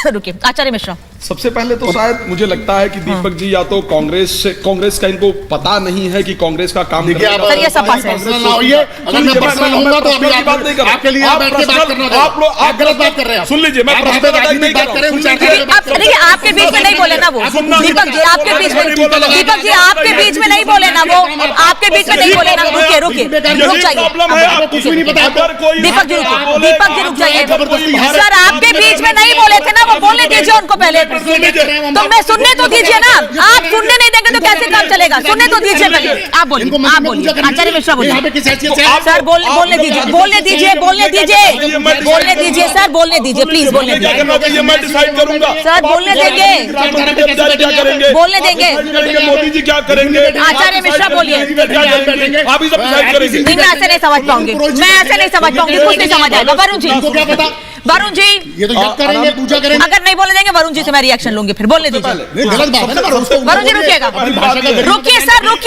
Speaker 7: रुकिए आचार्य मिश्रा।
Speaker 18: सबसे पहले तो शायद मुझे लगता है कि दीपक जी या तो कांग्रेस का इनको पता नहीं है कि कांग्रेस का काम
Speaker 7: सर ये सपा से
Speaker 18: आप गलत बात कर रहे हैं। सुन लीजिए, मैं
Speaker 7: आपके बीच में नहीं बोले ना वो दीपक जी, आपके बीच में नहीं बोले ना वो, आपके बीच में नहीं बोले ना। रुक जाइए दीपक जी, रुक जाइए सर, आपके बीच में नहीं बोले थे ना वो, बोलने दीजिए उनको पहले। तो मैं सुनने तो दीजिए ना, आप सुनने नहीं देंगे तो कैसे काम चलेगा? सुनने तो दीजिए पहले। आप बोलिए आचार्य मिश्रा बोलिए। सर बोलने दीजिए सर, बोलने दीजिए प्लीज, बोलने दीजिए।
Speaker 18: मैं डिसाइड करूंगा
Speaker 7: सर, बोलने देंगे।
Speaker 18: मोदी जी क्या करेंगे?
Speaker 7: आचार्य मिश्रा बोलिए।
Speaker 18: आप ही सब डिसाइड करेंगे।
Speaker 7: नहीं, मैं ऐसे नहीं समझ पाऊंगी, कुछ नहीं समझ आएगा। वरुण जी
Speaker 16: ये तो जब करेंगे, पूजा करेंगे।
Speaker 7: अगर नहीं बोले देंगे वरुण जी से मैं रिएक्शन लूंगी, फिर बोलने दीजिए।
Speaker 16: गलत बात है ना
Speaker 7: वरुण जी, रुकिएगा, रुकिए सर, रुक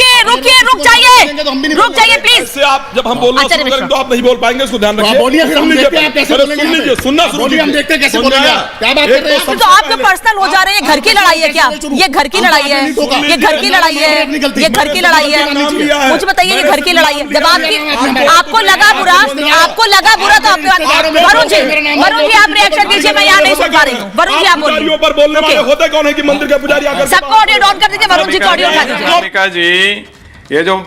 Speaker 7: जाइए प्लीज।
Speaker 18: आप जब हम बोलना शुरू करेंगे तो आप नहीं बोल पाएंगे, इसको ध्यान रखिए।
Speaker 16: बोलिए, फिर हम देखते हैं आप कैसे बोलेंगे।
Speaker 18: सुनना शुरू कीजिए,
Speaker 16: हम देखते हैं कैसे बोलेंगे। क्या बात कर रहे हैं?
Speaker 7: तो आपके पर्सनल हो जा रहे हैं। घर की लड़ाई है क्या? ये घर की लड़ाई है, ये घर की लड़ाई है। ये घर की लड़ाई है? मुझे बताइए, ये घर की लड़ाई है। जब आपको लगा बुरा तो वरुण जी आप रिएक्शन दीजिए, मैं यहाँ नहीं सुन पा रही हूँ। वरुण जी आप बोलिए।
Speaker 18: पर बोलने वाले होते कौन है कि मंदिर के पुजारी आकर
Speaker 7: सबको ऑडियो डाउन कर दीजिए, वरुण जी को ऑडियो उठा दीजिए।
Speaker 14: अनामिका जी, ये जो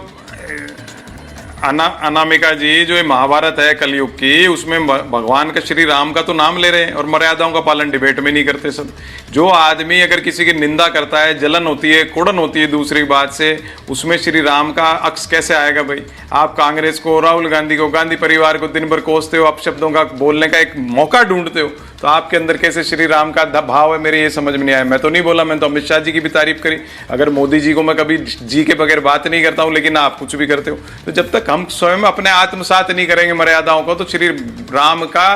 Speaker 14: अनामिका जी, जो ये महाभारत है कलयुग की, उसमें भगवान का श्री राम का तो नाम ले रहे हैं और मर्यादाओं का पालन डिबेट में नहीं करते सब। जो आदमी अगर किसी की निंदा करता है, जलन होती है, कुड़न होती है दूसरी बात से, उसमें श्री राम का अक्स कैसे आएगा भाई? आप कांग्रेस को, राहुल गांधी को, गांधी परिवार को दिन भर कोसते हो, अपशब्दों का बोलने का एक मौका ढूंढते हो, तो आपके अंदर कैसे श्री राम का भाव है, मेरे ये समझ में नहीं आया। मैं तो नहीं बोला, मैं तो अमित शाह जी की भी तारीफ करी। अगर मोदी जी को मैं कभी जी के बगैर बात नहीं करता हूं, लेकिन आप कुछ भी करते हो। तो जब तक हम स्वयं अपने आत्मसात नहीं करेंगे मर्यादाओं को, तो श्री राम का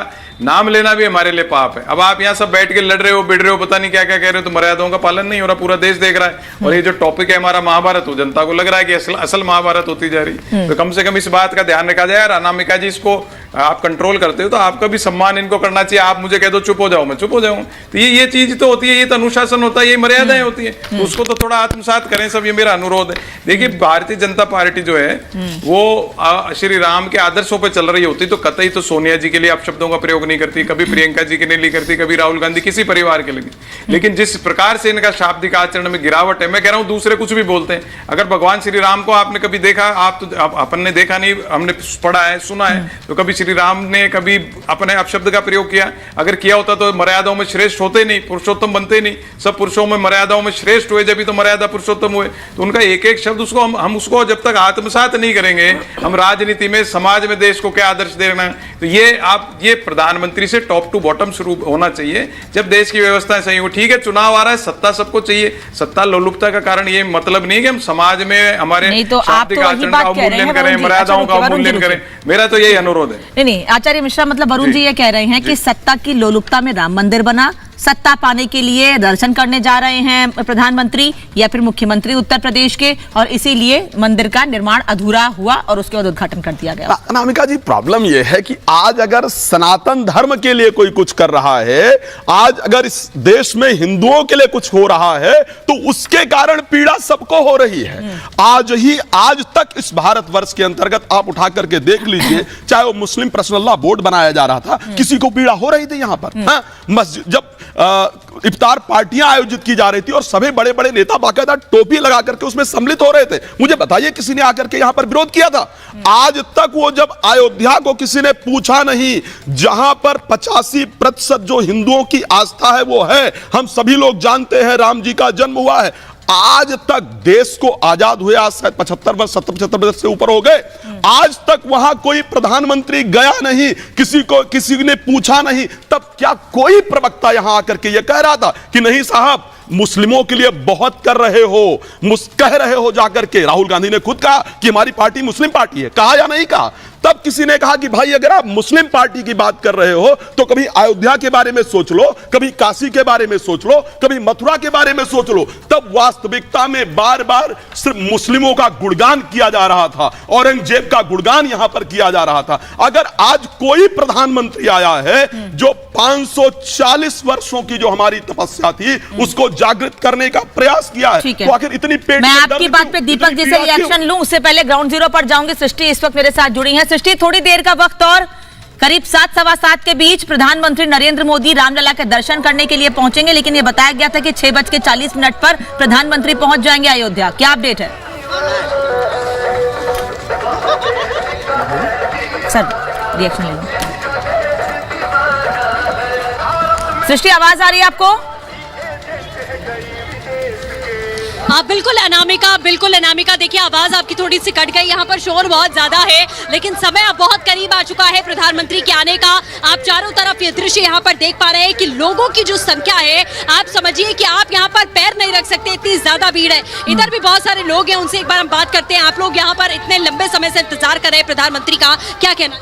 Speaker 14: नाम लेना भी हमारे लिए पाप है। अब आप यहाँ सब बैठ के लड़ रहे हो, बिड़ रहे हो, पता नहीं क्या क्या कह रहे हो, तो मर्यादाओं का पालन नहीं हो रहा, पूरा देश देख रहा है। और ये जो टॉपिक है हमारा महाभारत, हो जनता को लग रहा है कि असल महाभारत होती जा रही है। तो कम से कम इस बात का ध्यान रखा जाए। अनामिका जी, इसको आप कंट्रोल करते हो तो आपका भी सम्मान इनको करना चाहिए। आप मुझे कह दो चुप हो जाओ, मैं चुप हो जाऊं, तो ये चीज तो होती है, ये तो अनुशासन होता है, ये मर्यादाएं होती है, तो उसको तो थोड़ा आत्मसात करें सब, ये मेरा अनुरोध है। देखिए, भारतीय जनता पार्टी जो है वो श्री राम के आदर्शों पर चल रही होती तो कतई तो सोनिया जी के लिए आप शब्दों का प्रयोग नहीं करती, कभी प्रियंका जी के लिए करती, कभी राहुल गांधी, किसी परिवार के लिए। लेकिन जिस प्रकार से इनका शाब्दिक आचरण में गिरावट है, मैं कह रहा हूं दूसरे कुछ भी बोलते हैं, अगर भगवान श्री राम को आपने कभी देखा, आप तो अपन ने देखा नहीं, हमने पढ़ा है, सुना है, तो कभी श्री राम ने कभी अपने अपशब्द का प्रयोग किया? अगर किया होता तो मर्यादाओं में श्रेष्ठ होते नहीं, पुरुषोत्तम बनते नहीं। सब पुरुषों में मर्यादाओं में श्रेष्ठ हुए, जब भी तो मर्यादा पुरुषोत्तम हुए। तो उनका एक एक शब्द उसको हम उसको जब तक आत्मसात नहीं करेंगे, हम राजनीति में, समाज में देश को क्या आदर्श देना है? तो ये प्रधानमंत्री से टॉप टू बॉटम शुरू होना चाहिए। जब देश की व्यवस्था सही हो, ठीक है, चुनाव आ रहा है, सत्ता सबको चाहिए, सत्ता लोलुपता का कारण ये मतलब नहीं कि हम समाज में हमारे शाब्दिक आचरण का अवमूल्यन करें, मर्यादाओं का अवमूल्यन करें। मेरा तो यही अनुरोध है।
Speaker 7: नहीं, आचार्य मिश्रा, मतलब वरुण जी ये कह रहे हैं कि सत्ता की लोलुपता में राम मंदिर बना, सत्ता पाने के लिए दर्शन करने जा रहे हैं प्रधानमंत्री या फिर मुख्यमंत्री उत्तर प्रदेश के, और इसीलिए मंदिर का निर्माण अधूरा हुआ और उसके बाद उद्घाटन कर दिया गया।
Speaker 18: अनामिका जी, प्रॉब्लम यह है कि आज अगर सनातन धर्म के लिए कोई कुछ कर रहा है, आज अगर इस देश में हिंदुओं के लिए कुछ हो रहा है, तो उसके कारण पीड़ा सबको हो रही है। आज तक इस भारतवर्ष के अंतर्गत आप उठा करके देख लीजिए, चाहे वो मुस्लिम पर्सनल लॉ बोर्ड बनाया जा रहा था, किसी को पीड़ा हो रही थी यहां पर। मस्जिद जब इफ्तार पार्टियां आयोजित की जा रही थी और सभी बड़े बड़े नेता बाकायदा टोपी लगा करके उसमें सम्मिलित हो रहे थे, मुझे बताइए किसी ने आकर के यहां पर विरोध किया था? आज तक वो जब अयोध्या को किसी ने पूछा नहीं, जहां पर 85% जो हिंदुओं की आस्था है वो है, हम सभी लोग जानते हैं राम जी का जन्म हुआ है। आज तक देश को आजाद हुए आज शायद 75 वर्ष से ऊपर हो गए, आज तक वहां कोई प्रधानमंत्री गया नहीं, किसी ने पूछा नहीं। तब क्या कोई प्रवक्ता यहां आकर के यह कह रहा था कि नहीं साहब मुस्लिमों के लिए बहुत कर रहे हो, कह रहे हो जाकर के? राहुल गांधी ने खुद कहा कि हमारी पार्टी मुस्लिम पार्टी है, कहा या नहीं कहा? तब किसी ने कहा कि भाई अगर आप मुस्लिम पार्टी की बात कर रहे हो तो कभी अयोध्या के बारे में सोच लो, कभी काशी के बारे में सोच लो, कभी मथुरा के बारे में सोच लो। तब वास्तविकता में बार बार सिर्फ मुस्लिमों का गुणगान किया जा रहा था, औरंगजेब का गुणगान यहां पर किया जा रहा था। अगर आज कोई प्रधानमंत्री आया है जो 540 वर्षों की जो हमारी तपस्या थी उसको जागृत करने का प्रयास किया है, तो आखिर इतनी पेट
Speaker 7: मैं आपकी बात पे दीपक जी से रिएक्शन लूं, उससे पहले ग्राउंड जीरो पर जाऊंगी। सृष्टि इस वक्त मेरे साथ जुड़ी है। सृष्टि, थोड़ी देर का वक्त और, करीब 7 सवा 7 के बीच प्रधानमंत्री नरेंद्र मोदी रामलला के दर्शन करने के लिए पहुंचेंगे, लेकिन यह बताया गया था कि 6:40 पर प्रधानमंत्री पहुंच जाएंगे अयोध्या। क्या अपडेट है सर? रिएक्शन ले लो। सृष्टि, आवाज आ रही है आपको?
Speaker 8: हाँ बिल्कुल अनामिका, देखिए आवाज आपकी थोड़ी सी कट गई, यहाँ पर शोर बहुत ज्यादा है, लेकिन समय अब बहुत करीब आ चुका है प्रधानमंत्री के आने का। आप चारों तरफ ये दृश्य यहाँ पर देख पा रहे हैं कि लोगों की जो संख्या है, आप समझिए कि आप यहाँ पर पैर नहीं रख सकते, इतनी ज्यादा भीड़ है। इधर भी बहुत सारे लोग हैं, उनसे एक बार हम बात करते हैं। आप लोग यहाँ पर इतने लंबे समय से इंतजार कर रहे हैं प्रधानमंत्री का, क्या कहना?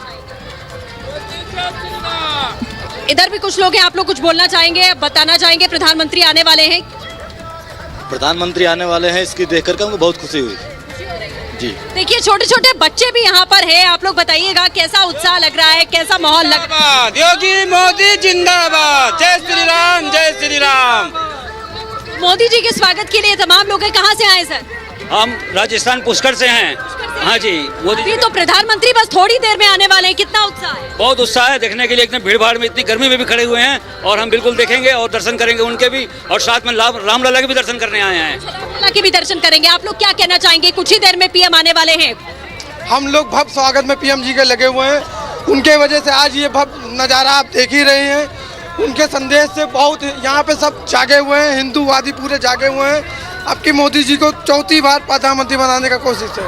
Speaker 8: इधर भी कुछ लोग हैं, आप लोग कुछ बोलना चाहेंगे, बताना चाहेंगे? प्रधानमंत्री आने वाले हैं,
Speaker 9: प्रधानमंत्री आने वाले हैं, इसकी देख करके हमको बहुत खुशी हुई जी।
Speaker 8: देखिए छोटे छोटे बच्चे भी यहाँ पर हैं, आप लोग बताइएगा कैसा उत्साह लग रहा है, कैसा माहौल लग रहा है?
Speaker 6: योगी मोदी जिंदाबाद, जय श्री राम, जय श्री राम।
Speaker 8: मोदी जी के स्वागत के लिए तमाम लोग कहाँ से आए सर?
Speaker 5: हम राजस्थान पुष्कर से हैं। हाँ जी,
Speaker 8: अभी तो प्रधानमंत्री बस थोड़ी देर में आने वाले हैं, कितना उत्साह है?
Speaker 5: बहुत उत्साह है देखने के लिए। इतने भीड़ भाड़ में, इतनी गर्मी में भी खड़े हुए हैं और हम बिल्कुल देखेंगे और दर्शन करेंगे उनके भी, और साथ में रामलला के भी दर्शन करने आए हैं।
Speaker 8: रामलला के भी दर्शन करेंगे। आप लोग क्या कहना चाहेंगे? कुछ ही देर में पीएम आने वाले हैं।
Speaker 19: हम लोग भव्य स्वागत में पीएम जी के लगे हुए हैं। उनके वजह से आज ये भव्य नज़ारा आप देख ही रहे हैं। उनके संदेश से बहुत यहाँ पे सब जागे हुए हैं, हिंदूवादी पूरे जागे हुए हैं। अब की मोदी जी को चौथी बार प्रधानमंत्री बनाने का कोशिश है।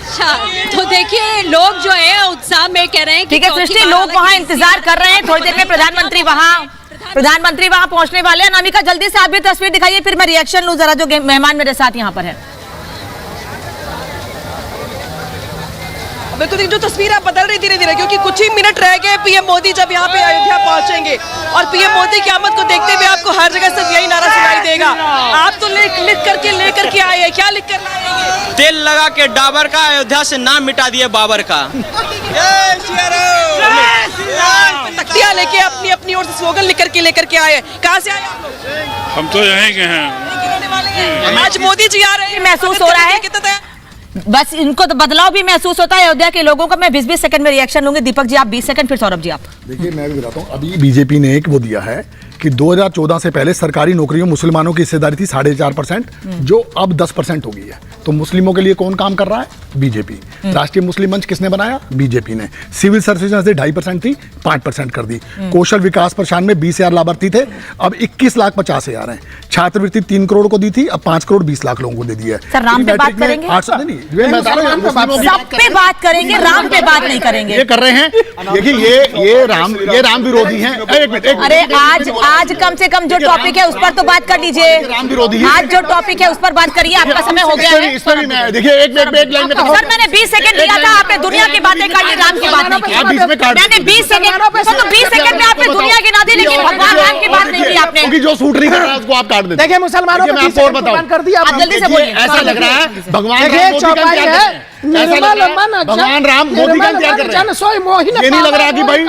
Speaker 8: अच्छा, तो देखिए लोग जो है उत्साह में कह रहे हैं।
Speaker 7: ठीक है सृष्टि, लोग वहाँ इंतजार कर रहे हैं। थोड़ी देर में प्रधानमंत्री वहाँ पहुंचने वाले हैं। अनामिका, जल्दी से आप भी तस्वीर दिखाइए, फिर मैं रिएक्शन लूं जरा, जो मेहमान मेरे साथ यहाँ पर है।
Speaker 11: बिल्कुल, जो तस्वीर आप बदल रही धीरे धीरे, क्योंकि कुछ ही मिनट रह गए पीएम मोदी जब यहाँ पे अयोध्या पहुंचेंगे, और पीएम मोदी की आमद को देखते हुए आपको हर जगह सिर्फ यही नारा सुनाई देगा। आप तो लिख करके लेकर के आए हैं, क्या लिख कर लाएंगे?
Speaker 6: तेल लगा के डाबर का, अयोध्या से नाम मिटा दिए बाबर का।
Speaker 11: तख्तियां लेके अपनी अपनी ओर से स्लोगन लेकर के आए। कहाँ से आए आप लोग?
Speaker 13: हम तो यहीं के हैं।
Speaker 11: आज मोदी जी आ रहे हैं,
Speaker 7: महसूस हो रहा है, बस इनको तो बदलाव भी महसूस होता है अयोध्या के लोगों का। मैं 20-20 सेकंड में रिएक्शन लूंगी। दीपक जी आप 20 सेकंड, फिर सौरभ जी आप।
Speaker 16: देखिए, मैं भी बताता हूँ, अभी बीजेपी ने एक वो दिया है कि 2014 से पहले सरकारी नौकरियों में मुसलमानों की हिस्सेदारी थी 4.5%, जो अब 10% हो गई है। तो मुस्लिमों के लिए कौन काम कर रहा है? बीजेपी। राष्ट्रीय मुस्लिम मंच किसने बनाया? बीजेपी ने। सिविल सर्विसेज से 2.5% थी, 5% कर दी। कौशल विकास प्रशासन में 20,000 लाभार्थी थे, अब 21,50,000 हैं। छात्रवृत्ति 3 करोड़ को दी थी, अब 5 करोड़ 20 लाख लोगों को दे दी है।
Speaker 7: सर, राम पे बात करेंगे? सब पे बात करेंगे, राम पे बात नहीं करेंगे।
Speaker 16: ये कर रहे हैं। देखिए, ये राम विरोधी हैं।
Speaker 7: अरे आज कम से कम जो टॉपिक है उस पर तो बात कर लीजिए।
Speaker 16: राम विरोधी
Speaker 7: आज जो टॉपिक है उस पर बात करिए, आपका समय हो गया है।
Speaker 16: देखिए, एक लाइन में
Speaker 7: सर, मैंने 20 सेकंड दिया था, आपने दुनिया की बातें काटी, राम की बात नहीं की। मैंने 20 सेकंड में आपने दुनिया की ना दी, लेकिन भगवान राम की बात नहीं की आपने।
Speaker 16: क्योंकि जो सूट नहीं कर रहा उसको आप काट देते।
Speaker 17: देखिए, मुसलमानों को 20 सेकंड कुर्बान कर दिया।
Speaker 7: आप जल्दी से बोलिए।
Speaker 16: ऐसा लग रहा है भगवान राम मोदी का इंतजार कर रहे हैं। ये नहीं लग रहा कि भाई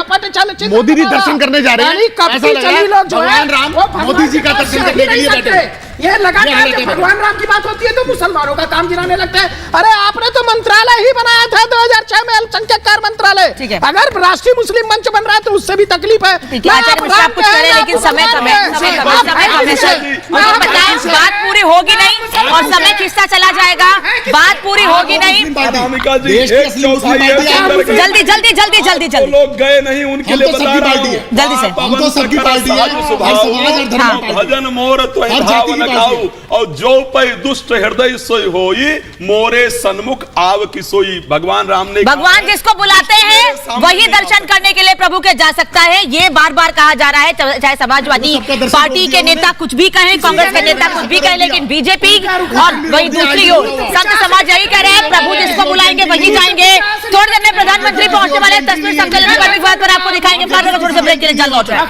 Speaker 16: मोदी जी दर्शन करने जा रहे हैं। ऐसा लग रहा है भगवान राम मोदी जी का दर्शन करने के लिए बैठे हैं।
Speaker 17: ये लगातार भगवान राम की बात होती है तो मुसलमानों का काम गिराने लगता है। अरे आपने तो मंत्रालय ही बनाया था 2006 में, अल्पसंख्यक कार्य मंत्रालय। अगर राष्ट्रीय मुस्लिम मंच बन रहा है तो उससे भी तकलीफ है।
Speaker 7: लेकिन समय बात पूरी होगी नहीं और समय खिंचता चला जाएगा, बात पूरी होगी नहीं। जल्दी
Speaker 18: लोग गए नहीं, उनके लिए बता रहा हूं।
Speaker 7: जल्दी से।
Speaker 18: हम तो सबकी पार्टी है। भजन मोर तो और जो पै दुष्ट हृदय सोई होई, मोरे सन्मुख आव की सोई। भगवान राम ने,
Speaker 7: भगवान जिसको बुलाते हैं वही दर्शन करने के लिए प्रभु के जा सकता है। ये बार बार कहा जा रहा है, चाहे समाजवादी पार्टी के नेता कुछ भी कहें, कांग्रेस के नेता कुछ भी कहें, लेकिन बीजेपी और वही दूसरी ओर संत समाज यही कह रहे हैं, प्रभु जिसको बुलाएंगे वही जाएंगे। थोड़ी देर में प्रधानमंत्री पहुंचने वाले, तस्वीर संकलन पर आपको दिखाएंगे। थोड़े से ब्रेक के लिए जल्द लौट रहे हैं।